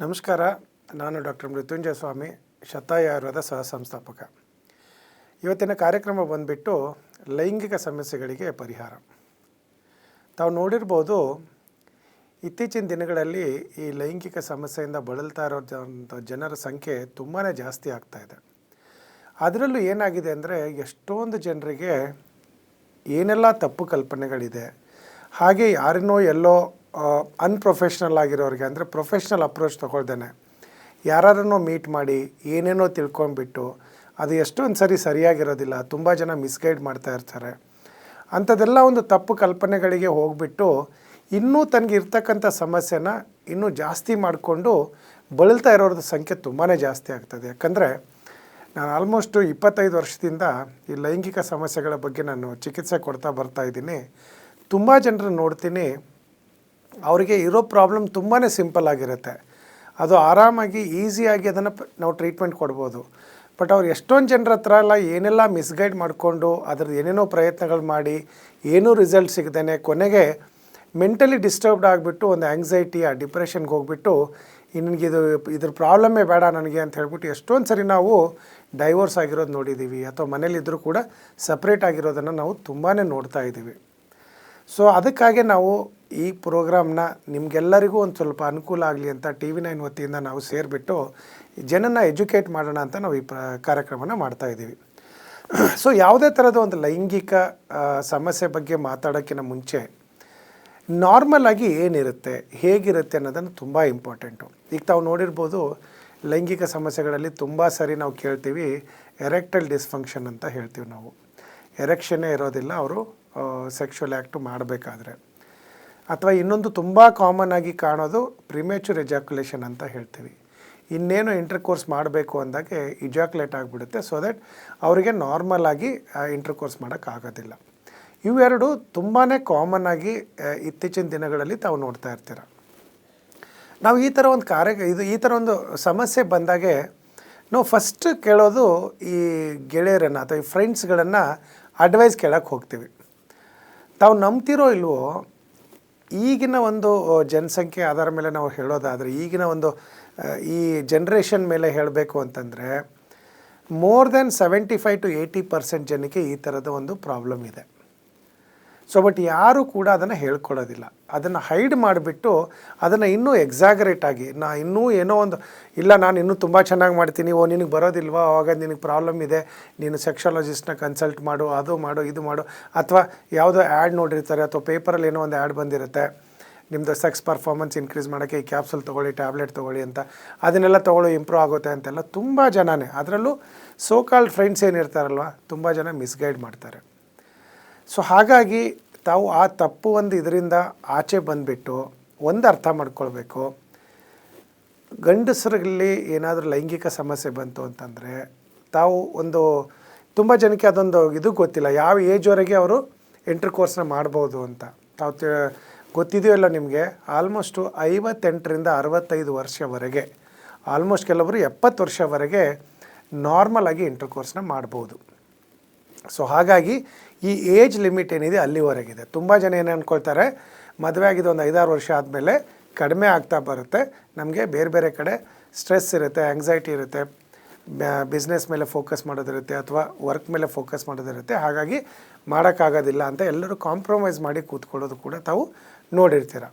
ನಮಸ್ಕಾರ. ನಾನು ಡಾಕ್ಟರ್ ಮೃತ್ಯುಂಜಯ ಸ್ವಾಮಿ, ಶತಾಯ ಆಯುರ್ವೇದ ಸಹ ಸಂಸ್ಥಾಪಕ. ಇವತ್ತಿನ ಕಾರ್ಯಕ್ರಮ ಬಂದುಬಿಟ್ಟು ಲೈಂಗಿಕ ಸಮಸ್ಯೆಗಳಿಗೆ ಪರಿಹಾರ. ತಾವು ನೋಡಿರ್ಬೋದು, ಇತ್ತೀಚಿನ ದಿನಗಳಲ್ಲಿ ಈ ಲೈಂಗಿಕ ಸಮಸ್ಯೆಯಿಂದ ಬಳಲ್ತಾ ಇರೋಂಥ ಜನರ ಸಂಖ್ಯೆ ತುಂಬಾ ಜಾಸ್ತಿ ಆಗ್ತಾಯಿದೆ. ಅದರಲ್ಲೂ ಏನಾಗಿದೆ ಅಂದರೆ, ಎಷ್ಟೊಂದು ಜನರಿಗೆ ಏನೆಲ್ಲ ತಪ್ಪು ಕಲ್ಪನೆಗಳಿದೆ, ಹಾಗೆ ಯಾರನ್ನೋ ಎಲ್ಲೋ ಅನ್ಪ್ರೊಫೆಷ್ನಲ್ ಆಗಿರೋರಿಗೆ, ಅಂದರೆ ಪ್ರೊಫೆಷ್ನಲ್ ಅಪ್ರೋಚ್ ತೊಗೊಳ್ದೇನೆ ಯಾರನ್ನೋ ಮೀಟ್ ಮಾಡಿ ಏನೇನೋ ತಿಳ್ಕೊಂಬಿಟ್ಟು ಅದು ಎಷ್ಟೊಂದು ಸರಿಯಾಗಿರೋದಿಲ್ಲ, ತುಂಬ ಜನ ಮಿಸ್ಗೈಡ್ ಮಾಡ್ತಾ ಇರ್ತಾರೆ. ಅಂಥದ್ದೆಲ್ಲ ಒಂದು ತಪ್ಪು ಕಲ್ಪನೆಗಳಿಗೆ ಹೋಗಿಬಿಟ್ಟು ಇನ್ನೂ ತನಗೆ ಇರ್ತಕ್ಕಂಥ ಸಮಸ್ಯೆನ ಇನ್ನೂ ಜಾಸ್ತಿ ಮಾಡಿಕೊಂಡು ಬಳಲ್ತಾ ಇರೋರ ಸಂಖ್ಯೆ ತುಂಬಾ ಜಾಸ್ತಿ ಆಗ್ತದೆ. ಯಾಕಂದರೆ ನಾನು ಆಲ್ಮೋಸ್ಟು 25 ವರ್ಷದಿಂದ ಈ ಲೈಂಗಿಕ ಸಮಸ್ಯೆಗಳ ಬಗ್ಗೆ ನಾನು ಚಿಕಿತ್ಸೆ ಕೊಡ್ತಾ ಬರ್ತಾಯಿದ್ದೀನಿ. ತುಂಬ ಜನರನ್ನು ನೋಡ್ತೀನಿ, ಅವರಿಗೆ ಇರೋ ಪ್ರಾಬ್ಲಮ್ ತುಂಬಾ ಸಿಂಪಲ್ ಆಗಿರುತ್ತೆ. ಅದು ಆರಾಮಾಗಿ ಈಸಿಯಾಗಿ ಅದನ್ನು ನಾವು ಟ್ರೀಟ್ಮೆಂಟ್ ಕೊಡ್ಬೋದು. ಬಟ್ ಅವ್ರು ಎಷ್ಟೊಂದು ಜನರ ಹತ್ರ ಎಲ್ಲ ಏನೆಲ್ಲ ಮಿಸ್ಗೈಡ್ ಮಾಡಿಕೊಂಡು ಅದ್ರದ್ದು ಏನೇನೋ ಪ್ರಯತ್ನಗಳು ಮಾಡಿ ಏನೂ ರಿಸಲ್ಟ್ ಸಿಗದೇ ಕೊನೆಗೆ ಮೆಂಟಲಿ ಡಿಸ್ಟರ್ಬ್ಡ್ ಆಗಿಬಿಟ್ಟು ಒಂದು ಆ್ಯಂಗ್ಸೈಟಿ, ಆ ಡಿಪ್ರೆಷನ್ಗೆ ಹೋಗ್ಬಿಟ್ಟು ನನಗೆ ಇದ್ರ ಪ್ರಾಬ್ಲಮ್ಮೇ ಬೇಡ ನನಗೆ ಅಂತ ಹೇಳ್ಬಿಟ್ಟು ಎಷ್ಟೊಂದು ಸರಿ ನಾವು ಡೈವೋರ್ಸ್ ಆಗಿರೋದು ನೋಡಿದ್ದೀವಿ, ಅಥವಾ ಮನೇಲಿದ್ದರೂ ಕೂಡ ಸಪ್ರೇಟ್ ಆಗಿರೋದನ್ನು ನಾವು ತುಂಬಾ ನೋಡ್ತಾ ಇದ್ದೀವಿ. ಸೊ ಅದಕ್ಕಾಗಿ ನಾವು ಈ ಪ್ರೋಗ್ರಾಮ್ನ ನಿಮಗೆಲ್ಲರಿಗೂ ಒಂದು ಸ್ವಲ್ಪ ಅನುಕೂಲ ಆಗಲಿ ಅಂತ TV9 ವತಿಯಿಂದ ನಾವು ಸೇರಿಬಿಟ್ಟು ಜನನ ಎಜುಕೇಟ್ ಮಾಡೋಣ ಅಂತ ನಾವು ಈ ಕಾರ್ಯಕ್ರಮನ ಮಾಡ್ತಾಯಿದ್ದೀವಿ. ಸೊ ಯಾವುದೇ ಥರದ ಒಂದು ಲೈಂಗಿಕ ಸಮಸ್ಯೆ ಬಗ್ಗೆ ಮಾತಾಡೋಕ್ಕಿಂತ ಮುಂಚೆ ನಾರ್ಮಲ್ ಆಗಿ ಏನಿರುತ್ತೆ, ಹೇಗಿರುತ್ತೆ ಅನ್ನೋದನ್ನು ತುಂಬ ಇಂಪಾರ್ಟೆಂಟು. ಈಗ ತಾವು ನೋಡಿರ್ಬೋದು, ಲೈಂಗಿಕ ಸಮಸ್ಯೆಗಳಲ್ಲಿ ತುಂಬ ಸರಿ ನಾವು ಕೇಳ್ತೀವಿ ಎರೆಕ್ಟಲ್ ಡಿಸ್ಫಂಕ್ಷನ್ ಅಂತ ಹೇಳ್ತೀವಿ. ನಾವು ಎರೆಕ್ಷನ್ನೇ ಇರೋದಿಲ್ಲ ಅವರು ಸೆಕ್ಷುವಲ್ ಆ್ಯಕ್ಟು ಮಾಡಬೇಕಾದ್ರೆ. ಅಥವಾ ಇನ್ನೊಂದು ತುಂಬ ಕಾಮನ್ ಆಗಿ ಕಾಣೋದು ಪ್ರಿಮೇಚೂರ್ ಎಜಾಕ್ಯುಲೇಷನ್ ಅಂತ ಹೇಳ್ತೀವಿ. ಇನ್ನೇನು ಇಂಟರ್ಕೋರ್ಸ್ ಮಾಡಬೇಕು ಅಂದಾಗೆ ಇಜಾಕ್ಯುಲೇಟ್ ಆಗಿಬಿಡುತ್ತೆ. ಸೊ ದಟ್ ಅವರಿಗೆ ನಾರ್ಮಲ್ ಆಗಿ ಇಂಟರ್ಕೋರ್ಸ್ ಮಾಡೋಕ್ಕಾಗೋದಿಲ್ಲ. ಇವೆರಡು ತುಂಬಾ ಕಾಮನ್ ಆಗಿ ಇತ್ತೀಚಿನ ದಿನಗಳಲ್ಲಿ ತಾವು ನೋಡ್ತಾ ಇರ್ತೀರ. ನಾವು ಈ ಥರ ಒಂದು ಈ ಥರ ಒಂದು ಸಮಸ್ಯೆ ಬಂದಾಗೆ ನಾವು ಫಸ್ಟ್ ಕೇಳೋದು ಈ ಗೆಳೆಯರನ್ನು ಅಥವಾ ಈ ಫ್ರೆಂಡ್ಸ್ಗಳನ್ನು ಅಡ್ವೈಸ್ ಕೇಳೋಕ್ಕೆ ಹೋಗ್ತೀವಿ. ತಾವು ನಂಬ್ತಿರೋ ಇಲ್ವೋ, ಈಗಿನ ಒಂದು ಜನಸಂಖ್ಯೆ ಆಧಾರ ಮೇಲೆ ನಾವು ಹೇಳೋದಾದರೆ, ಈಗಿನ ಒಂದು ಈ ಜನ್ರೇಷನ್ ಮೇಲೆ ಹೇಳಬೇಕು ಅಂತಂದರೆ ಮೋರ್ ದೆನ್ 75 to 80% ಜನಕ್ಕೆ ಈ ಥರದ ಒಂದು ಪ್ರಾಬ್ಲಮ್ ಇದೆ. ಸೊ ಬಟ್ ಯಾರೂ ಕೂಡ ಅದನ್ನು ಹೇಳ್ಕೊಡೋದಿಲ್ಲ. ಅದನ್ನು ಹೈಡ್ ಮಾಡಿಬಿಟ್ಟು ಅದನ್ನು ಇನ್ನೂ ಎಕ್ಸಾಗರೇಟ್ ಆಗಿ ಇನ್ನೂ ಏನೋ ಒಂದು ಇಲ್ಲ, ನಾನು ಇನ್ನೂ ತುಂಬ ಚೆನ್ನಾಗಿ ಮಾಡ್ತೀನಿ, ನಿನಗೆ ಬರೋದಿಲ್ವಾ, ಆವಾಗ ನಿನಗೆ ಪ್ರಾಬ್ಲಮ್ ಇದೆ, ನೀನು ಸೆಕ್ಷಾಲಜಿಸ್ಟ್ನ ಕನ್ಸಲ್ಟ್ ಮಾಡು, ಅದು ಮಾಡು, ಇದು ಮಾಡು. ಅಥವಾ ಯಾವುದೋ ಆ್ಯಡ್ ನೋಡಿರ್ತಾರೆ, ಅಥವಾ ಪೇಪರಲ್ಲಿ ಏನೋ ಒಂದು ಆ್ಯಡ್ ಬಂದಿರುತ್ತೆ, ನಿಮ್ಮದು ಸೆಕ್ಸ್ ಪರ್ಫಾರ್ಮೆನ್ಸ್ ಇನ್ಕ್ರೀಸ್ ಮಾಡೋಕ್ಕೆ ಈ ಕ್ಯಾಪ್ಸೂಲ್ ತೊಗೊಳ್ಳಿ, ಟ್ಯಾಬ್ಲೆಟ್ ತೊಗೊಳ್ಳಿ ಅಂತ. ಅದನ್ನೆಲ್ಲ ತೊಗೊಳ್ಳೋ ಇಂಪ್ರೂವ್ ಆಗುತ್ತೆ ಅಂತೆಲ್ಲ ತುಂಬ ಜನನೇ, ಅದರಲ್ಲೂ ಸೋ ಕಾಲ್ಡ್ ಫ್ರೆಂಡ್ಸ್ ಏನಿರ್ತಾರಲ್ವ, ತುಂಬ ಜನ ಮಿಸ್ಗೈಡ್ ಮಾಡ್ತಾರೆ. ಸೊ ಹಾಗಾಗಿ ತಾವು ಆ ತಪ್ಪು ಒಂದು ಇದರಿಂದ ಆಚೆ ಬಂದುಬಿಟ್ಟು ಒಂದು ಅರ್ಥ ಮಾಡ್ಕೊಳ್ಬೇಕು, ಗಂಡಸರಲ್ಲಿ ಏನಾದರೂ ಲೈಂಗಿಕ ಸಮಸ್ಯೆ ಬಂತು ಅಂತಂದರೆ ತಾವು ಒಂದು ತುಂಬ ಜನಕ್ಕೆ ಅದೊಂದು ಇದು ಗೊತ್ತಿಲ್ಲ, ಯಾವ ಏಜ್ವರೆಗೆ ಅವರು ಇಂಟರ್ಕೋರ್ಸ್ನ ಮಾಡ್ಬೋದು ಅಂತ. ತಾವು ಗೊತ್ತಿದೆಯೋ ಇಲ್ಲ ನಿಮಗೆ, ಆಲ್ಮೋಸ್ಟು 58ರಿಂದ 65 ವರ್ಷವರೆಗೆ, ಆಲ್ಮೋಸ್ಟ್ ಕೆಲವರು 70 ವರ್ಷವರೆಗೆ ನಾರ್ಮಲ್ ಆಗಿ ಇಂಟರ್ಕೋರ್ಸ್ನ ಮಾಡ್ಬೋದು. ಸೊ ಹಾಗಾಗಿ ಈ ಏಜ್ ಲಿಮಿಟ್ ಏನಿದೆ ಅಲ್ಲಿವರೆಗಿದೆ. ತುಂಬ ಜನ ಏನು ಅಂದ್ಕೊಳ್ತಾರೆ, ಮದುವೆ ಆಗಿದ್ದು ಒಂದು 5-6 ವರ್ಷ ಆದಮೇಲೆ ಕಡಿಮೆ ಆಗ್ತಾ ಬರುತ್ತೆ, ನಮಗೆ ಬೇರೆ ಬೇರೆ ಕಡೆ ಸ್ಟ್ರೆಸ್ ಇರುತ್ತೆ, ಆ್ಯಂಗ್ಸೈಟಿ ಇರುತ್ತೆ, ಬಿಸ್ನೆಸ್ ಮೇಲೆ ಫೋಕಸ್ ಮಾಡೋದಿರುತ್ತೆ, ಅಥವಾ ವರ್ಕ್ ಮೇಲೆ ಫೋಕಸ್ ಮಾಡೋದಿರುತ್ತೆ, ಹಾಗಾಗಿ ಮಾಡೋಕ್ಕಾಗೋದಿಲ್ಲ ಅಂತ ಎಲ್ಲರೂ ಕಾಂಪ್ರಮೈಸ್ ಮಾಡಿ ಕೂತ್ಕೊಳ್ಳೋದು ಕೂಡ ತಾವು ನೋಡಿರ್ತೀರ.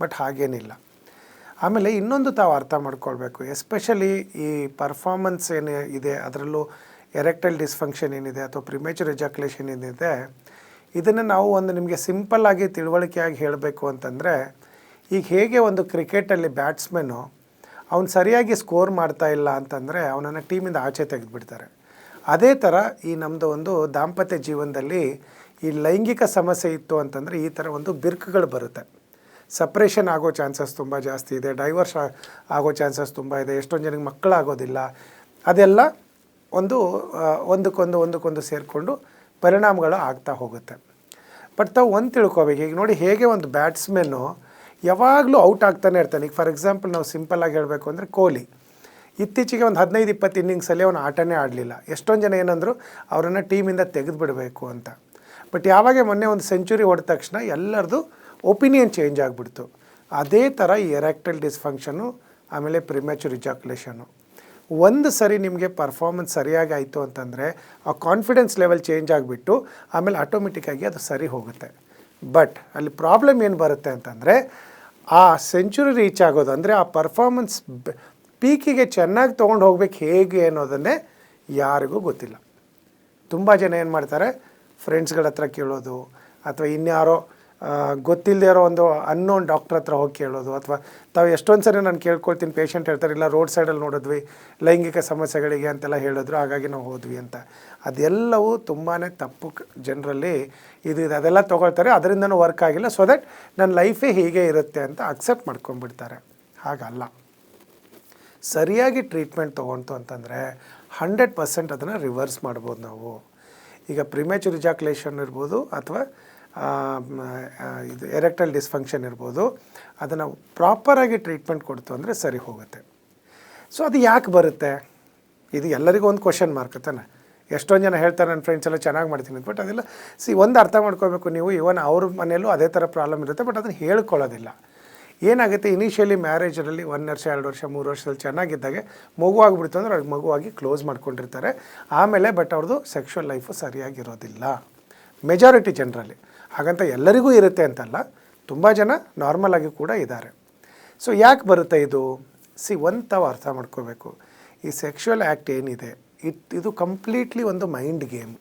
ಬಟ್ ಹಾಗೇನಿಲ್ಲ. ಆಮೇಲೆ ಇನ್ನೊಂದು ತಾವು ಅರ್ಥ ಮಾಡ್ಕೊಳ್ಬೇಕು, ಎಸ್ಪೆಷಲಿ ಈ ಪರ್ಫಾರ್ಮೆನ್ಸ್ ಏನು ಇದೆ, ಅದರಲ್ಲೂ ಎರೆಕ್ಟೈಲ್ ಡಿಸ್ಫಂಕ್ಷನ್ ಏನಿದೆ ಅಥವಾ ಪ್ರಿಮೇಚೂರ್ ಎಜಾಕ್ಯುಲೇಷನ್ ಏನಿದೆ, ಇದನ್ನು ನಾವು ಒಂದು ನಿಮಗೆ ಸಿಂಪಲ್ಲಾಗಿ ತಿಳುವಳಿಕೆಯಾಗಿ ಹೇಳಬೇಕು ಅಂತಂದರೆ, ಈಗ ಹೇಗೆ ಒಂದು ಕ್ರಿಕೆಟಲ್ಲಿ ಬ್ಯಾಟ್ಸ್ಮನ್ನು ಅವ್ನು ಸರಿಯಾಗಿ ಸ್ಕೋರ್ ಮಾಡ್ತಾ ಇಲ್ಲ ಅಂತಂದರೆ ಅವನನ್ನು ಟೀಮಿಂದ ಆಚೆ ತೆಗೆದುಬಿಡ್ತಾರೆ. ಅದೇ ಥರ ಈ ನಮ್ಮದು ಒಂದು ದಾಂಪತ್ಯ ಜೀವನದಲ್ಲಿ ಈ ಲೈಂಗಿಕ ಸಮಸ್ಯೆ ಇತ್ತು ಅಂತಂದರೆ ಈ ಥರ ಒಂದು ಬಿರುಕುಗಳು ಬರುತ್ತೆ. ಸಪ್ರೇಷನ್ ಆಗೋ ಚಾನ್ಸಸ್ ತುಂಬ ಜಾಸ್ತಿ ಇದೆ, ಡೈವರ್ಸ್ ಆಗೋ ಚಾನ್ಸಸ್ ತುಂಬ ಇದೆ, ಎಷ್ಟೊಂದು ಜನಕ್ಕೆ ಮಕ್ಕಳಾಗೋದಿಲ್ಲ. ಅದೆಲ್ಲ ಒಂದಕ್ಕೊಂದು ಸೇರಿಕೊಂಡು ಪರಿಣಾಮಗಳು ಆಗ್ತಾ ಹೋಗುತ್ತೆ. ಬಟ್ ತಾವು ಒಂದು ತಿಳ್ಕೊಬೇಕು, ಈಗ ನೋಡಿ ಹೇಗೆ ಒಂದು ಬ್ಯಾಟ್ಸ್ಮನ್ನು ಯಾವಾಗಲೂ ಔಟ್ ಆಗ್ತಾನೆ ಇರ್ತಾನೆ. ಈಗ ಫಾರ್ ಎಕ್ಸಾಂಪಲ್ ನಾವು ಸಿಂಪಲ್ಲಾಗಿ ಹೇಳಬೇಕು ಅಂದರೆ ಕೊಹ್ಲಿ ಇತ್ತೀಚೆಗೆ ಒಂದು 15-20 ಇನ್ನಿಂಗ್ಸಲ್ಲಿ ಅವನು ಆಟನೇ ಆಡಲಿಲ್ಲ. ಎಷ್ಟೊಂದು ಜನ ಏನಂದರು ಅವರನ್ನು ಟೀಮಿಂದ ತೆಗೆದುಬಿಡಬೇಕು ಅಂತ. ಬಟ್ ಯಾವಾಗ ಮೊನ್ನೆ ಒಂದು ಸೆಂಚುರಿ ಹೊಡೆದ ತಕ್ಷಣ ಎಲ್ಲರದು ಒಪಿನಿಯನ್ ಚೇಂಜ್ ಆಗಿಬಿಡ್ತು. ಅದೇ ಥರ ಈ ಎರೆಕ್ಟೈಲ್ ಡಿಸ್ಫಂಕ್ಷನು ಆಮೇಲೆ ಪ್ರಿಮ್ಯಾಚುರ್ ಇಜಾಕ್ಯುಲೇಷನು. ಒಂದು ಸರಿ ನಿಮಗೆ ಪರ್ಫಾರ್ಮೆನ್ಸ್ ಸರಿಯಾಗಿ ಆಯಿತು ಅಂತಂದರೆ ಆ ಕಾನ್ಫಿಡೆನ್ಸ್ ಲೆವೆಲ್ ಚೇಂಜ್ ಆಗಿಬಿಟ್ಟು ಆಮೇಲೆ ಆಟೋಮೆಟಿಕ್ಕಾಗಿ ಅದು ಸರಿ ಹೋಗುತ್ತೆ. ಬಟ್ ಅಲ್ಲಿ ಪ್ರಾಬ್ಲಮ್ ಏನು ಬರುತ್ತೆ ಅಂತಂದರೆ ಆ ಸೆಂಚುರಿ ರೀಚ್ ಆಗೋದು, ಅಂದರೆ ಆ ಪರ್ಫಾರ್ಮೆನ್ಸ್ ಪೀಕಿಗೆ ಚೆನ್ನಾಗಿ ತೊಗೊಂಡು ಹೋಗ್ಬೇಕು ಹೇಗೆ ಅನ್ನೋದನ್ನೇ ಯಾರಿಗೂ ಗೊತ್ತಿಲ್ಲ. ತುಂಬ ಜನ ಏನು ಮಾಡ್ತಾರೆ, ಫ್ರೆಂಡ್ಸ್ಗಳ ಹತ್ರ ಕೇಳೋದು ಅಥವಾ ಇನ್ಯಾರೋ ಗೊತ್ತಿಲ್ಲದೆ ಇರೋ ಒಂದು ಅನ್ನೋನ್ ಡಾಕ್ಟ್ರ್ ಹತ್ರ ಹೋಗಿ ಕೇಳೋದು, ಅಥವಾ ತಾವು ಎಷ್ಟೊಂದು ಸರಿ ನಾನು ಕೇಳ್ಕೊಳ್ತೀನಿ, ಪೇಷಂಟ್ ಹೇಳ್ತಾರೆ ಇಲ್ಲ ರೋಡ್ ಸೈಡಲ್ಲಿ ನೋಡಿದ್ವಿ ಲೈಂಗಿಕ ಸಮಸ್ಯೆಗಳಿಗೆ ಅಂತೆಲ್ಲ ಹೇಳಿದ್ರು, ಹಾಗಾಗಿ ನಾವು ಹೋದ್ವಿ ಅಂತ. ಅದೆಲ್ಲವೂ ತುಂಬಾ ತಪ್ಪು. ಜನರಲ್ಲಿ ಇದು ಅದೆಲ್ಲ ತೊಗೊಳ್ತಾರೆ, ಅದರಿಂದನೂ ವರ್ಕ್ ಆಗಿಲ್ಲ, ಸೊ ದಟ್ ನನ್ನ ಲೈಫೇ ಹೀಗೆ ಇರುತ್ತೆ ಅಂತ ಅಕ್ಸೆಪ್ಟ್ ಮಾಡ್ಕೊಂಡ್ಬಿಡ್ತಾರೆ. ಹಾಗಲ್ಲ. ಸರಿಯಾಗಿ ಟ್ರೀಟ್ಮೆಂಟ್ ತೊಗೊಂತು ಅಂತಂದರೆ 100% ಅದನ್ನು ರಿವರ್ಸ್ ಮಾಡ್ಬೋದು ನಾವು. ಈಗ ಪ್ರಿಮ್ಯಾಚುರ್ ಇಜಾಕ್ಯುಲೇಷನ್ ಇರ್ಬೋದು ಅಥವಾ ಇದು ಎರೆಕ್ಟೈಲ್ ಡಿಸ್ಫಂಕ್ಷನ್ ಇರ್ಬೋದು, ಅದನ್ನು ಪ್ರಾಪರಾಗಿ ಟ್ರೀಟ್ಮೆಂಟ್ ಕೊಡ್ತು ಅಂದರೆ ಸರಿ ಹೋಗುತ್ತೆ. ಸೊ ಅದು ಯಾಕೆ ಬರುತ್ತೆ, ಇದು ಎಲ್ಲರಿಗೂ ಒಂದು ಕ್ವಶನ್ ಮಾರ್ಕ್ ತಾನೆ. ಎಷ್ಟೊಂದು ಜನ ಹೇಳ್ತಾರೆ ನನ್ನ ಫ್ರೆಂಡ್ಸ್ ಎಲ್ಲ ಚೆನ್ನಾಗಿ ಮಾಡ್ತೀನಿ ಅಂತ, ಬಟ್ ಅದೆಲ್ಲ ಒಂದು ಅರ್ಥ ಮಾಡ್ಕೋಬೇಕು ನೀವು. ಇವನ್ ಅವ್ರ ಮನೆಯಲ್ಲೂ ಅದೇ ಥರ ಪ್ರಾಬ್ಲಮ್ ಇರುತ್ತೆ, ಬಟ್ ಅದನ್ನು ಹೇಳ್ಕೊಳ್ಳೋದಿಲ್ಲ. ಏನಾಗುತ್ತೆ, ಇನಿಷಿಯಲಿ ಮ್ಯಾರೇಜಲ್ಲಿ 1 ವರ್ಷ 2 ವರ್ಷ 3 ವರ್ಷದಲ್ಲಿ ಚೆನ್ನಾಗಿದ್ದಾಗೆ ಮಗು ಆಗಿಬಿಡ್ತು ಅಂದರೆ ಅವ್ರಿಗೆ ಮಗುವಾಗಿ ಕ್ಲೋಸ್ ಮಾಡ್ಕೊಂಡಿರ್ತಾರೆ. ಆಮೇಲೆ ಬಟ್ ಅವ್ರದ್ದು ಸೆಕ್ಷುವಲ್ ಲೈಫು ಸರಿಯಾಗಿರೋದಿಲ್ಲ ಮೆಜಾರಿಟಿ ಜನರಲ್ಲಿ. ಹಾಗಂತ ಎಲ್ಲರಿಗೂ ಇರುತ್ತೆ ಅಂತಲ್ಲ, ತುಂಬ ಜನ ನಾರ್ಮಲ್ ಆಗಿ ಕೂಡ ಇದ್ದಾರೆ. ಸೊ ಯಾಕೆ ಬರುತ್ತೆ ಇದು? ಒಂದು ತಾವು ಅರ್ಥ ಮಾಡ್ಕೋಬೇಕು, ಈ ಸೆಕ್ಷುವಲ್ ಆ್ಯಕ್ಟ್ ಏನಿದೆ ಇದು ಕಂಪ್ಲೀಟ್ಲಿ ಒಂದು ಮೈಂಡ್ ಗೇಮ್.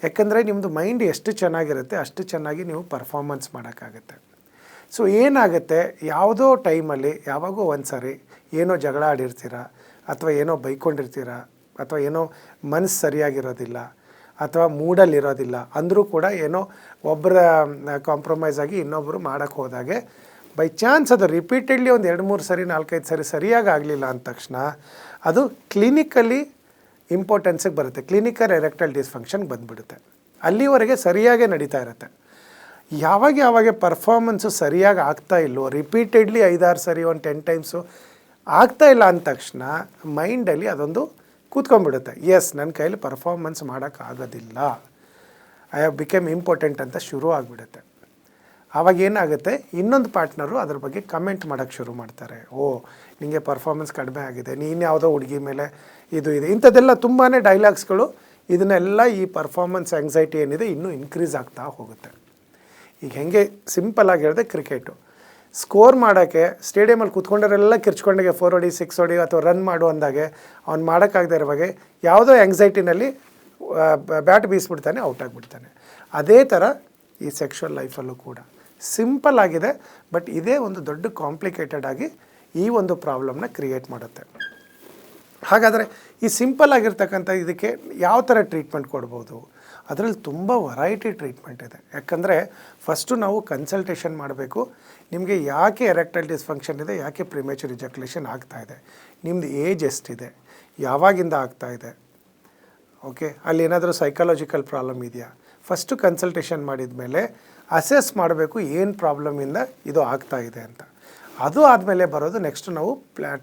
ಯಾಕಂದರೆ ನಿಮ್ಮದು ಮೈಂಡ್ ಎಷ್ಟು ಚೆನ್ನಾಗಿರುತ್ತೆ ಅಷ್ಟು ಚೆನ್ನಾಗಿ ನೀವು ಪರ್ಫಾರ್ಮೆನ್ಸ್ ಮಾಡೋಕ್ಕಾಗತ್ತೆ. ಸೊ ಏನಾಗುತ್ತೆ, ಯಾವುದೋ ಟೈಮಲ್ಲಿ ಯಾವಾಗೋ ಒಂದು ಸಾರಿ ಏನೋ ಜಗಳ ಆಡಿರ್ತೀರ, ಅಥವಾ ಏನೋ ಬೈಕೊಂಡಿರ್ತೀರ, ಅಥವಾ ಏನೋ ಮನಸ್ಸು ಸರಿಯಾಗಿರೋದಿಲ್ಲ, ಅಥವಾ ಮೂಡಲ್ಲಿರೋದಿಲ್ಲ ಅಂದರೂ ಕೂಡ ಏನೋ ಒಬ್ಬರ ಕಾಂಪ್ರಮೈಸ್ ಆಗಿ ಇನ್ನೊಬ್ಬರು ಮಾಡೋಕ್ಕೆ ಹೋದಾಗೆ ಬೈ ಚಾನ್ಸ್ ಅದು ರಿಪೀಟೆಡ್ಲಿ ಒಂದು 2-3 ಸರಿ 4-5 ಸರಿ ಸರಿಯಾಗಿ ಆಗಲಿಲ್ಲ ಅಂದ ತಕ್ಷಣ ಅದು ಕ್ಲಿನಿಕಲಿ ಇಂಪಾರ್ಟೆನ್ಸಿಗೆ ಬರುತ್ತೆ, ಕ್ಲಿನಿಕಲ್ ಎರೆಕ್ಟೈಲ್ ಡಿಸ್ಫಂಕ್ಷನ್ ಬಂದುಬಿಡುತ್ತೆ. ಅಲ್ಲಿವರೆಗೆ ಸರಿಯಾಗೇ ನಡೀತಾ ಇರುತ್ತೆ. ಯಾವಾಗ ಪರ್ಫಾರ್ಮೆನ್ಸು ಸರಿಯಾಗಿ ಆಗ್ತಾ ಇಲ್ಲವೋ, ರಿಪೀಟೆಡ್ಲಿ 5-6 ಸರಿ 10 ಟೈಮ್ಸು ಆಗ್ತಾ ಇಲ್ಲ ಅಂದ ತಕ್ಷಣ ಮೈಂಡಲ್ಲಿ ಅದೊಂದು ಕೂತ್ಕೊಂಡ್ಬಿಡುತ್ತೆ, ಎಸ್ ನನ್ನ ಕೈಯಲ್ಲಿ ಪರ್ಫಾರ್ಮೆನ್ಸ್ ಮಾಡೋಕ್ಕಾಗೋದಿಲ್ಲ, ಐ ಹ್ಯಾವ್ ಬಿಕಮ್ ಇಂಪಾರ್ಟೆಂಟ್ ಅಂತ ಶುರು ಆಗಿಬಿಡುತ್ತೆ. ಆವಾಗ ಏನಾಗುತ್ತೆ, ಇನ್ನೊಂದು ಪಾರ್ಟ್ನರು ಅದ್ರ ಬಗ್ಗೆ ಕಮೆಂಟ್ ಮಾಡೋಕ್ಕೆ ಶುರು ಮಾಡ್ತಾರೆ, ಓ ನಿಮಗೆ ಪರ್ಫಾರ್ಮೆನ್ಸ್ ಕಡಿಮೆ ಆಗಿದೆ, ನೀನು ಯಾವುದೋ ಹುಡುಗಿ ಮೇಲೆ ಇದು ಇದೆ, ಇಂಥದ್ದೆಲ್ಲ ತುಂಬಾ ಡೈಲಾಗ್ಸ್ಗಳು. ಇದನ್ನೆಲ್ಲ ಈ ಪರ್ಫಾರ್ಮೆನ್ಸ್ ಆ್ಯಂಗ್ಸೈಟಿ ಏನಿದೆ ಇನ್ನೂ ಇನ್ಕ್ರೀಸ್ ಆಗ್ತಾ ಹೋಗುತ್ತೆ. ಈಗ ಹೆಂಗೆ ಸಿಂಪಲ್ಲಾಗಿ ಹೇಳಿದೆ, ಕ್ರಿಕೆಟು ಸ್ಕೋರ್ ಮಾಡೋಕ್ಕೆ ಸ್ಟೇಡಿಯಮಲ್ಲಿ ಕೂತ್ಕೊಂಡವರೆಲ್ಲ ಕಿರ್ಚ್ಕೊಂಡಾಗೆ 4 ಹೊಡಿ 6 ಹೊಡಿ ಅಥವಾ ರನ್ ಮಾಡು ಅಂದಾಗೆ ಅವ್ನು ಮಾಡೋಕ್ಕಾಗದೇ ಇರುವಾಗೆ ಯಾವುದೋ ಆ್ಯಂಗ್ಸೈಟಿನಲ್ಲಿ ಬ್ಯಾಟ್ ಬೀಸ್ಬಿಡ್ತಾನೆ, ಔಟ್ ಆಗಿಬಿಡ್ತಾನೆ. ಅದೇ ಥರ ಈ ಸೆಕ್ಷುವಲ್ ಲೈಫಲ್ಲೂ ಕೂಡ ಸಿಂಪಲ್ ಆಗಿದೆ, ಬಟ್ ಇದೇ ಒಂದು ದೊಡ್ಡ ಕಾಂಪ್ಲಿಕೇಟೆಡ್ ಆಗಿ ಈ ಒಂದು ಪ್ರಾಬ್ಲಮ್ನ ಕ್ರಿಯೇಟ್ ಮಾಡುತ್ತೆ. ಹಾಗಾದರೆ ಈ ಸಿಂಪಲ್ ಆಗಿರ್ತಕ್ಕಂಥ ಇದಕ್ಕೆ ಯಾವ ಥರ ಟ್ರೀಟ್ಮೆಂಟ್ ಕೊಡ್ಬೋದು? ಅದರಲ್ಲಿ ತುಂಬ ವೆರೈಟಿ ಟ್ರೀಟ್ಮೆಂಟ್ ಇದೆ. ಯಾಕಂದರೆ ಫಸ್ಟು ನಾವು ಕನ್ಸಲ್ಟೇಷನ್ ಮಾಡಬೇಕು. ನಿಮಗೆ ಯಾಕೆ ಎರೆಕ್ಟೈಲ್ ಡಿಸ್ಫಂಕ್ಷನ್ ಇದೆ, ಯಾಕೆ ಪ್ರಿಮ್ಯಾಚುರ್ ಇಜಾಕ್ಯುಲೇಷನ್ ಆಗ್ತಾಯಿದೆ, ನಿಮ್ಮದು ಏಜ್ ಎಷ್ಟಿದೆ, ಯಾವಾಗಿಂದ ಆಗ್ತಾಯಿದೆ, ಓಕೆ, ಅಲ್ಲಿ ಏನಾದರೂ ಸೈಕಾಲಜಿಕಲ್ ಪ್ರಾಬ್ಲಮ್ ಇದೆಯಾ, ಫಸ್ಟು ಕನ್ಸಲ್ಟೇಷನ್ ಮಾಡಿದ ಮೇಲೆ ಅಸೆಸ್ ಮಾಡಬೇಕು ಏನು ಪ್ರಾಬ್ಲಮಿಂದ ಇದು ಆಗ್ತಾಯಿದೆ ಅಂತ. ಅದು ಆದಮೇಲೆ ಬರೋದು ನೆಕ್ಸ್ಟ್ ನಾವು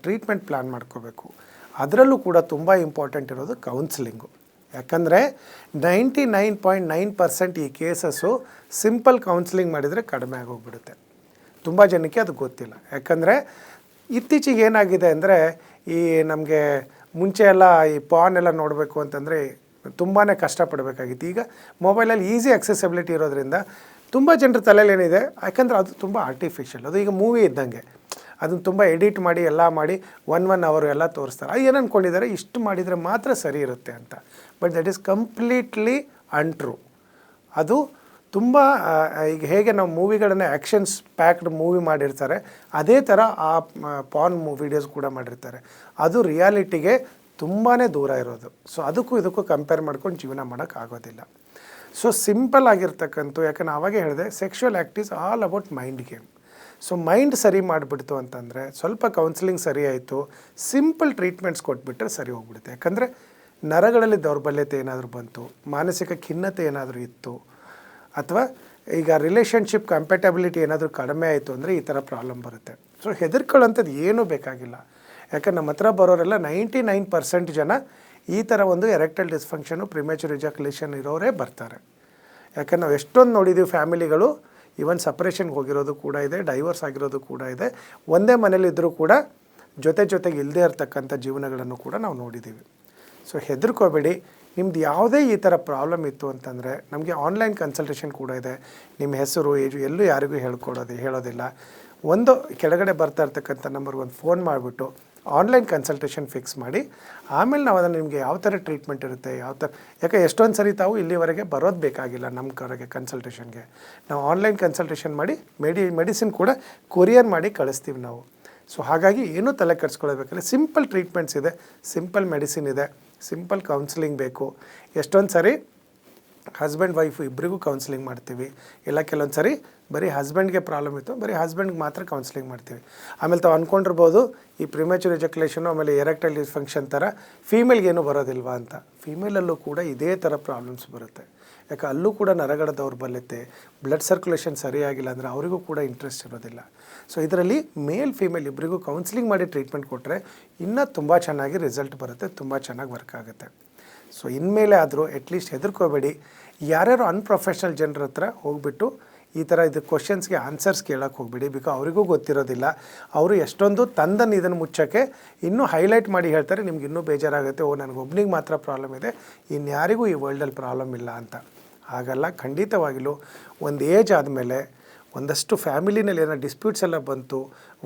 ಟ್ರೀಟ್ಮೆಂಟ್ ಪ್ಲ್ಯಾನ್ ಮಾಡ್ಕೋಬೇಕು. ಅದರಲ್ಲೂ ಕೂಡ ತುಂಬ ಇಂಪಾರ್ಟೆಂಟ್ ಇರೋದು ಕೌನ್ಸಿಲಿಂಗು. ಯಾಕಂದರೆ 99.9% ಈ ಕೇಸಸ್ಸು ಸಿಂಪಲ್ ಕೌನ್ಸಿಲಿಂಗ್ ಮಾಡಿದರೆ ಕಡಿಮೆ ಆಗೋಗ್ಬಿಡುತ್ತೆ. ತುಂಬ ಜನಕ್ಕೆ ಅದು ಗೊತ್ತಿಲ್ಲ. ಯಾಕಂದರೆ ಇತ್ತೀಚೆಗೆ ಏನಾಗಿದೆ ಅಂದರೆ, ಈ ನಮಗೆ ಮುಂಚೆ ಎಲ್ಲ ಈ ಪಾನ್ ಎಲ್ಲ ನೋಡಬೇಕು ಅಂತಂದರೆ ತುಂಬಾ ಕಷ್ಟಪಡಬೇಕಾಗಿತ್ತು. ಈಗ ಮೊಬೈಲಲ್ಲಿ ಈಸಿ ಅಕ್ಸೆಸಿಬಿಲಿಟಿ ಇರೋದ್ರಿಂದ ತುಂಬ ಜನರ ತಲೆಯಲ್ಲಿ ಏನಿದೆ, ಯಾಕಂದರೆ ಅದು ತುಂಬ ಆರ್ಟಿಫಿಷಿಯಲ್. ಅದು ಈಗ ಮೂವಿ ಇದ್ದಂಗೆ, ಅದನ್ನು ತುಂಬ ಎಡಿಟ್ ಮಾಡಿ ಎಲ್ಲ ಮಾಡಿ 1 ಅವರ್ ಎಲ್ಲ ತೋರಿಸ್ತಾರೆ. ಏನು ಅಂದ್ಕೊಂಡಿದ್ದಾರೆ, ಇಷ್ಟು ಮಾಡಿದರೆ ಮಾತ್ರ ಸರಿ ಇರುತ್ತೆ ಅಂತ. But that is completely untrue. ಅದು ತುಂಬ ಈಗ ಹೇಗೆ ನಾವು ಮೂವಿಗಳನ್ನು ಆ್ಯಕ್ಷನ್ಸ್ ಪ್ಯಾಕ್ಡ್ ಮೂವಿ ಮಾಡಿರ್ತಾರೆ, ಅದೇ ಥರ ಆ ಪಾನ್ ವೀಡಿಯೋಸ್ ಕೂಡ ಮಾಡಿರ್ತಾರೆ. ಅದು ರಿಯಾಲಿಟಿಗೆ ತುಂಬಾ ದೂರ ಇರೋದು. ಸೊ ಅದಕ್ಕೂ ಇದಕ್ಕೂ ಕಂಪೇರ್ ಮಾಡ್ಕೊಂಡು ಜೀವನ ಮಾಡೋಕ್ಕಾಗೋದಿಲ್ಲ. ಸೊ ಸಿಂಪಲ್ ಆಗಿರ್ತಕ್ಕಂಥ, ಯಾಕಂದ್ರೆ ಆವಾಗೇ ಹೇಳಿದೆ, sexual act is all about mind game. So mind ಸರಿ ಮಾಡಿಬಿಡ್ತು ಅಂತಂದರೆ, ಸ್ವಲ್ಪ ಕೌನ್ಸಿಲಿಂಗ್ ಸರಿ ಆಯಿತು, ಸಿಂಪಲ್ ಟ್ರೀಟ್ಮೆಂಟ್ಸ್ ಕೊಟ್ಬಿಟ್ರೆ ಸರಿ ಹೋಗ್ಬಿಡುತ್ತೆ. ಯಾಕಂದರೆ ನರಗಳಲ್ಲಿ ದೌರ್ಬಲ್ಯತೆ ಏನಾದರೂ ಬಂತು, ಮಾನಸಿಕ ಖಿನ್ನತೆ ಏನಾದರೂ ಇತ್ತು, ಅಥವಾ ಈಗ ರಿಲೇಷನ್ಶಿಪ್ ಕಂಪ್ಯಾಟಬಿಲಿಟಿ ಏನಾದರೂ ಕಡಿಮೆ ಆಯಿತು ಅಂದರೆ ಈ ಥರ ಪ್ರಾಬ್ಲಮ್ ಬರುತ್ತೆ. ಸೊ ಹೆದರ್ಕೊಳ್ಳೋಂಥದ್ದು ಏನೂ ಬೇಕಾಗಿಲ್ಲ. ಯಾಕಂದ್ರೆ ನಮ್ಮ ಹತ್ರ ಬರೋರೆಲ್ಲ 99% ಜನ ಈ ಥರ ಒಂದು ಎರೆಕ್ಟೈಲ್ ಡಿಸ್ಫಂಕ್ಷನು, ಪ್ರಿಮ್ಯಾಚುರ್ ಇಜಾಕ್ಯುಲೇಷನ್ ಇರೋರೇ ಬರ್ತಾರೆ. ಯಾಕಂದ್ರೆ ನಾವು ಎಷ್ಟೊಂದು ನೋಡಿದ್ದೀವಿ ಫ್ಯಾಮಿಲಿಗಳು ಈವನ್ ಸಪ್ರೇಷನ್ಗೆ ಹೋಗಿರೋದು ಕೂಡ ಇದೆ, ಡೈವರ್ಸ್ ಆಗಿರೋದು ಕೂಡ ಇದೆ, ಒಂದೇ ಮನೇಲಿದ್ದರೂ ಕೂಡ ಜೊತೆಗೆ ಇಲ್ಲದೇ ಇರತಕ್ಕಂಥ ಜೀವನಗಳನ್ನು ಕೂಡ ನಾವು ನೋಡಿದ್ದೀವಿ. ಸೊ ಹೆದರ್ಕೋಬೇಡಿ. ನಿಮ್ದು ಯಾವುದೇ ಈ ಥರ ಪ್ರಾಬ್ಲಮ್ ಇತ್ತು ಅಂತಂದರೆ ನಮಗೆ ಆನ್ಲೈನ್ ಕನ್ಸಲ್ಟೇಷನ್ ಕೂಡ ಇದೆ. ನಿಮ್ಮ ಹೆಸರು ಏಜು ಎಲ್ಲೂ ಯಾರಿಗೂ ಹೇಳೋದಿಲ್ಲ. ಒಂದು ಕೆಳಗಡೆ ಬರ್ತಾ ಇರ್ತಕ್ಕಂಥ ನಂಬರ್ಗೆ ಒಂದು ಫೋನ್ ಮಾಡಿಬಿಟ್ಟು ಆನ್ಲೈನ್ ಕನ್ಸಲ್ಟೇಷನ್ ಫಿಕ್ಸ್ ಮಾಡಿ, ಆಮೇಲೆ ನಾವು ಅದನ್ನು ನಿಮಗೆ ಯಾವ ಥರ ಟ್ರೀಟ್ಮೆಂಟ್ ಇರುತ್ತೆ, ಯಾವ ಥರ, ಯಾಕೆ ಎಷ್ಟೊಂದು ಸರಿ ತಾವು ಇಲ್ಲಿವರೆಗೆ ಬರೋದು ಬೇಕಾಗಿಲ್ಲ ನಮ್ಮ ಕಡೆಗೆ ಕನ್ಸಲ್ಟೇಷನ್ಗೆ. ನಾವು ಆನ್ಲೈನ್ ಕನ್ಸಲ್ಟೇಷನ್ ಮಾಡಿ ಮೆಡಿಸಿನ್ ಕೂಡ ಕೊರಿಯರ್ ಮಾಡಿ ಕಳಿಸ್ತೀವಿ ನಾವು. ಸೊ ಹಾಗಾಗಿ ಏನೂ ತಲೆ ಕೆಡಿಸ್ಕೊಳ್ಬೇಕಾದ್ರೆ ಸಿಂಪಲ್ ಟ್ರೀಟ್ಮೆಂಟ್ಸ್ ಇದೆ, ಸಿಂಪಲ್ ಮೆಡಿಸಿನ್ ಇದೆ, ಸಿಂಪಲ್ ಕೌನ್ಸಿಲಿಂಗ್ ಬೇಕು. ಎಷ್ಟೊಂದು ಸರಿ ಹಸ್ಬೆಂಡ್ ವೈಫ್ ಇಬ್ಬರಿಗೂ ಕೌನ್ಸಿಲಿಂಗ್ ಮಾಡ್ತೀವಿ, ಇಲ್ಲ ಕೆಲವೊಂದು ಸರಿ ಬರೀ ಹಸ್ಬೆಂಡ್ಗೆ ಪ್ರಾಬ್ಲಮ್ ಇತ್ತು, ಬರೀ ಹಸ್ಬೆಂಡ್ಗೆ ಮಾತ್ರ ಕೌನ್ಸಿಲಿಂಗ್ ಮಾಡ್ತೀವಿ. ಆಮೇಲೆ ತಾವು ಅಂದ್ಕೊಂಡಿರ್ಬೋದು ಈ ಪ್ರಿಮ್ಯಾಚುರ್ ಎಜಕ್ಯುಲೇಷನು ಆಮೇಲೆ ಎರೆಕ್ಟೈಲ್ ಡಿಸ್ಫಂಕ್ಷನ್ ಥರ ಫೀಮೇಲ್ಗೇನು ಬರೋದಿಲ್ವಾ ಅಂತ. ಫೀಮೇಲಲ್ಲೂ ಕೂಡ ಇದೇ ಥರ ಪ್ರಾಬ್ಲಮ್ಸ್ ಬರುತ್ತೆ. ಯಾಕೆ ಅಲ್ಲೂ ಕೂಡ ನರಗಳ ದೌರ್ಬಲ್ಯತೆ, ಬ್ಲಡ್ ಸರ್ಕ್ಯುಲೇಷನ್ ಸರಿಯಾಗಿಲ್ಲ ಅಂದರೆ ಅವರಿಗೂ ಕೂಡ ಇಂಟ್ರೆಸ್ಟ್ ಇರೋದಿಲ್ಲ. ಸೊ ಇದರಲ್ಲಿ ಮೇಲ್ ಫೀಮೇಲ್ ಇಬ್ಬರಿಗೂ ಕೌನ್ಸಿಲಿಂಗ್ ಮಾಡಿ ಟ್ರೀಟ್ಮೆಂಟ್ ಕೊಟ್ಟರೆ ಇನ್ನೂ ತುಂಬ ಚೆನ್ನಾಗಿ ರಿಸಲ್ಟ್ ಬರುತ್ತೆ, ತುಂಬ ಚೆನ್ನಾಗಿ ವರ್ಕ್ ಆಗುತ್ತೆ. ಸೊ ಇನ್ಮೇಲೆ ಆದರೂ ಅಟ್ಲೀಸ್ಟ್ ಹೆದರ್ಕೋಬೇಡಿ. ಯಾರ್ಯಾರು ಅನ್ಪ್ರೊಫೆಷ್ನಲ್ ಜನರ ಹತ್ರ ಹೋಗ್ಬಿಟ್ಟು ಈ ಥರ ಇದು ಕ್ವಶನ್ಸ್ಗೆ ಆನ್ಸರ್ಸ್ ಕೇಳೋಕ್ಕೆ ಹೋಗ್ಬೇಡಿ. ಬಿಕಾಸ್ ಅವರಿಗೂ ಗೊತ್ತಿರೋದಿಲ್ಲ. ಅವರು ಎಷ್ಟೊಂದು ತಂದನ್ನು ಇದನ್ನು ಮುಚ್ಚೋಕ್ಕೆ ಇನ್ನೂ ಹೈಲೈಟ್ ಮಾಡಿ ಹೇಳ್ತಾರೆ, ನಿಮ್ಗೆ ಇನ್ನೂ ಬೇಜಾರಾಗುತ್ತೆ, ಓ ನನಗೊಬ್ಬನಿಗೆ ಮಾತ್ರ ಪ್ರಾಬ್ಲಮ್ ಇದೆ, ಇನ್ಯಾರಿಗೂ ಈ ವರ್ಲ್ಡಲ್ಲಿ ಪ್ರಾಬ್ಲಮ್ ಇಲ್ಲ ಅಂತ. ಹಾಗಲ್ಲ, ಖಂಡಿತವಾಗಿಯೂ ಒಂದು ಏಜ್ ಆದಮೇಲೆ ಒಂದಷ್ಟು ಫ್ಯಾಮಿಲಿನಲ್ಲಿ ಏನೋ ಡಿಸ್ಪ್ಯೂಟ್ಸ್ ಎಲ್ಲ ಬಂತು,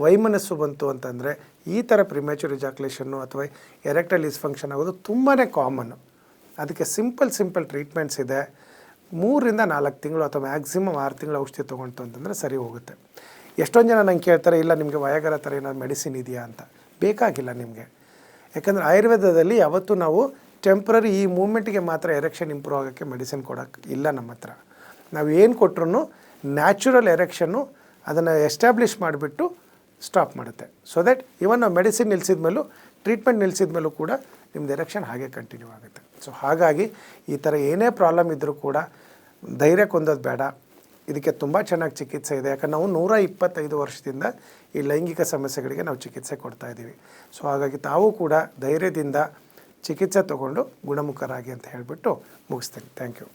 ವೈಮನಸ್ಸು ಬಂತು ಅಂತಂದರೆ ಈ ಥರ ಪ್ರಿಮ್ಯಾಚುರ್ ಇಜಾಕ್ಯುಲೇಷನ್ನು ಅಥವಾ ಎರೆಕ್ಟೈಲ್ ಡಿಸ್ಫಂಕ್ಷನ್ ಆಗೋದು ತುಂಬಾ ಕಾಮನ್ನು. ಅದಕ್ಕೆ ಸಿಂಪಲ್ ಟ್ರೀಟ್ಮೆಂಟ್ಸ್ ಇದೆ. 3 ರಿಂದ 4 ತಿಂಗಳು ಅಥವಾ ಮ್ಯಾಕ್ಸಿಮಮ್ 6 ತಿಂಗಳು ಔಷಧಿ ತೊಗೊಂಡು ಅಂತಂದರೆ ಸರಿ ಹೋಗುತ್ತೆ. ಎಷ್ಟೊಂದು ಜನ ನಂಗೆ ಕೇಳ್ತಾರೆ, ಇಲ್ಲ ನಿಮಗೆ ವಯಾಗರ ಥರ ಏನಾದ್ರು ಮೆಡಿಸಿನ್ ಇದೆಯಾ ಅಂತ. ಬೇಕಾಗಿಲ್ಲ ನಿಮಗೆ. ಯಾಕಂದರೆ ಆಯುರ್ವೇದದಲ್ಲಿ ಯಾವತ್ತೂ ನಾವು ಟೆಂಪ್ರರಿ ಈ ಮೂಮೆಂಟಿಗೆ ಮಾತ್ರ ಎರೆಕ್ಷನ್ ಇಂಪ್ರೂವ್ ಆಗೋಕ್ಕೆ ಮೆಡಿಸಿನ್ ಕೊಡೋಕ್ಕೆ ಇಲ್ಲ ನಮ್ಮ ಹತ್ರ. ನಾವು ಏನು ಕೊಟ್ಟರು ನ್ಯಾಚುರಲ್ ಎರೆಕ್ಷನ್ನು ಅದನ್ನು ಎಸ್ಟಾಬ್ಲಿಷ್ ಮಾಡಿಬಿಟ್ಟು ಸ್ಟಾಪ್ ಮಾಡುತ್ತೆ. ಸೊ ದ್ಯಾಟ್ ಇವನ್ ನಾವು ಮೆಡಿಸಿನ್ ನಿಲ್ಲಿಸಿದ ಮೇಲೂ, ಟ್ರೀಟ್ಮೆಂಟ್ ನಿಲ್ಲಿಸಿದ ಮೇಲೂ ಕೂಡ ನಿಮ್ಮದು ಎರೆಕ್ಷನ್ ಹಾಗೆ ಕಂಟಿನ್ಯೂ ಆಗುತ್ತೆ. ಸೊ ಹಾಗಾಗಿ ಈ ಥರ ಏನೇ ಪ್ರಾಬ್ಲಮ್ ಇದ್ದರೂ ಕೂಡ ಧೈರ್ಯ ಕೊಂದೋದು ಬೇಡ. ಇದಕ್ಕೆ ತುಂಬ ಚೆನ್ನಾಗಿ ಚಿಕಿತ್ಸೆ ಇದೆ. ಯಾಕಂದ್ರೆ ನಾವು 125 ವರ್ಷದಿಂದ ಈ ಲೈಂಗಿಕ ಸಮಸ್ಯೆಗಳಿಗೆ ನಾವು ಚಿಕಿತ್ಸೆ ಕೊಡ್ತಾಯಿದ್ದೀವಿ. ಸೊ ಹಾಗಾಗಿ ತಾವು ಕೂಡ ಧೈರ್ಯದಿಂದ ಚಿಕಿತ್ಸೆ ತಗೊಂಡು ಗುಣಮುಖರಾಗಿ ಅಂತ ಹೇಳಿಬಿಟ್ಟು ಮುಗಿಸ್ತೀನಿ. Thank you.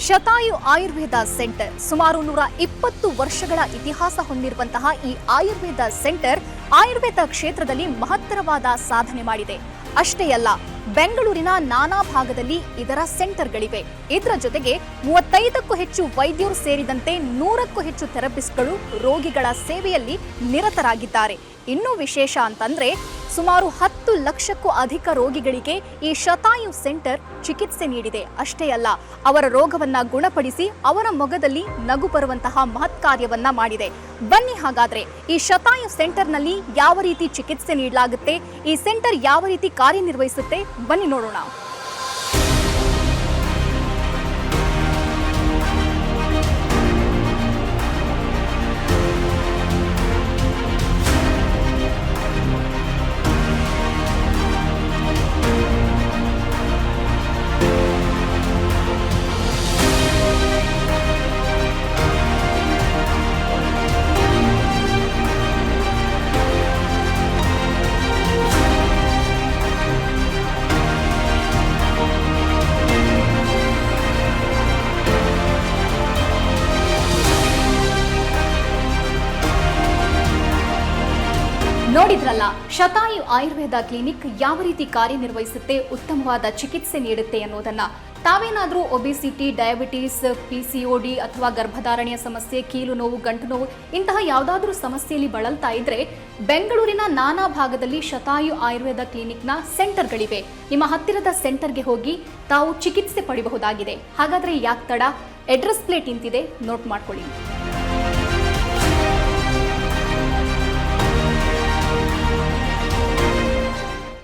Shatayu Ayurveda centre ಸುಮಾರು 120 ವರ್ಷಗಳ ಇತಿಹಾಸ ಹೊಂದಿರುವಂತಹ ಈ ಆಯುರ್ವೇದ ಸೆಂಟರ್ ಆಯುರ್ವೇದ ಕ್ಷೇತ್ರದಲ್ಲಿ ಮಹತ್ತರವಾದ ಸಾಧನೆ ಮಾಡಿದೆ. ಅಷ್ಟೇ ಅಲ್ಲ, ಬೆಂಗಳೂರಿನ ನಾನಾ ಭಾಗದಲ್ಲಿ ಇದರ ಸೆಂಟರ್ಗಳಿವೆ. ಇದರ ಜೊತೆಗೆ 35ಕ್ಕೂ ಹೆಚ್ಚು ವೈದ್ಯರು ಸೇರಿದಂತೆ 100ಕ್ಕೂ ಹೆಚ್ಚು ಥೆರಪಿಸ್ಟ್ಗಳು ರೋಗಿಗಳ ಸೇವೆಯಲ್ಲಿ ನಿರತರಾಗಿದ್ದಾರೆ. ಇನ್ನೂ ವಿಶೇಷ ಅಂತಂದ್ರೆ ಸುಮಾರು 10 ಲಕ್ಷಕ್ಕೂ ಅಧಿಕ ರೋಗಿಗಳಿಗೆ ಈ ಶತಾಯು ಸೆಂಟರ್ ಚಿಕಿತ್ಸೆ ನೀಡಿದೆ. ಅಷ್ಟೇ ಅಲ್ಲ, ಅವರ ರೋಗವನ್ನ ಗುಣಪಡಿಸಿ ಅವರ ಮೊಗದಲ್ಲಿ ನಗು ಬರುವಂತಹ ಮಹತ್ ಕಾರ್ಯವನ್ನ ಮಾಡಿದೆ. ಬನ್ನಿ ಹಾಗಾದ್ರೆ ಈ ಶತಾಯು ಸೆಂಟರ್ನಲ್ಲಿ ಯಾವ ರೀತಿ ಚಿಕಿತ್ಸೆ ನೀಡಲಾಗುತ್ತೆ, ಈ ಸೆಂಟರ್ ಯಾವ ರೀತಿ ಕಾರ್ಯನಿರ್ವಹಿಸುತ್ತೆ, ಬನ್ನಿ ನೋಡೋಣ. ನೋಡಿದ್ರಲ್ಲ, ಶತಾಯು ಆಯುರ್ವೇದ ಕ್ಲಿನಿಕ್ ಯಾವ ರೀತಿ ಕಾರ್ಯನಿರ್ವಹಿಸುತ್ತೆ, ಉತ್ತಮವಾದ ಚಿಕಿತ್ಸೆ ನೀಡುತ್ತೆ ಅನ್ನೋದನ್ನ. ತಾವೇನಾದರೂ ಒಬಿಸಿಟಿ, ಡಯಾಬಿಟಿಸ್, PCOD ಅಥವಾ ಗರ್ಭಧಾರಣೆಯ ಸಮಸ್ಯೆ, ಕೀಲು ನೋವು, ಗಂಟು ನೋವು ಇಂತಹ ಯಾವುದಾದ್ರೂ ಸಮಸ್ಯೆಯಲ್ಲಿ ಬಳಲ್ತಾ ಇದ್ರೆ ಬೆಂಗಳೂರಿನ ನಾನಾ ಭಾಗದಲ್ಲಿ ಶತಾಯು ಆಯುರ್ವೇದ ಕ್ಲಿನಿಕ್ನ ಸೆಂಟರ್ಗಳಿವೆ. ನಿಮ್ಮ ಹತ್ತಿರದ ಸೆಂಟರ್ಗೆ ಹೋಗಿ ತಾವು ಚಿಕಿತ್ಸೆ ಪಡೆಯಬಹುದಾಗಿದೆ. ಹಾಗಾದ್ರೆ ಯಾಕೆ ತಡ? ಅಡ್ರೆಸ್ ಪ್ಲೇಟ್ ಇಂತಿದೆ, ನೋಟ್ ಮಾಡ್ಕೊಳ್ಳಿ.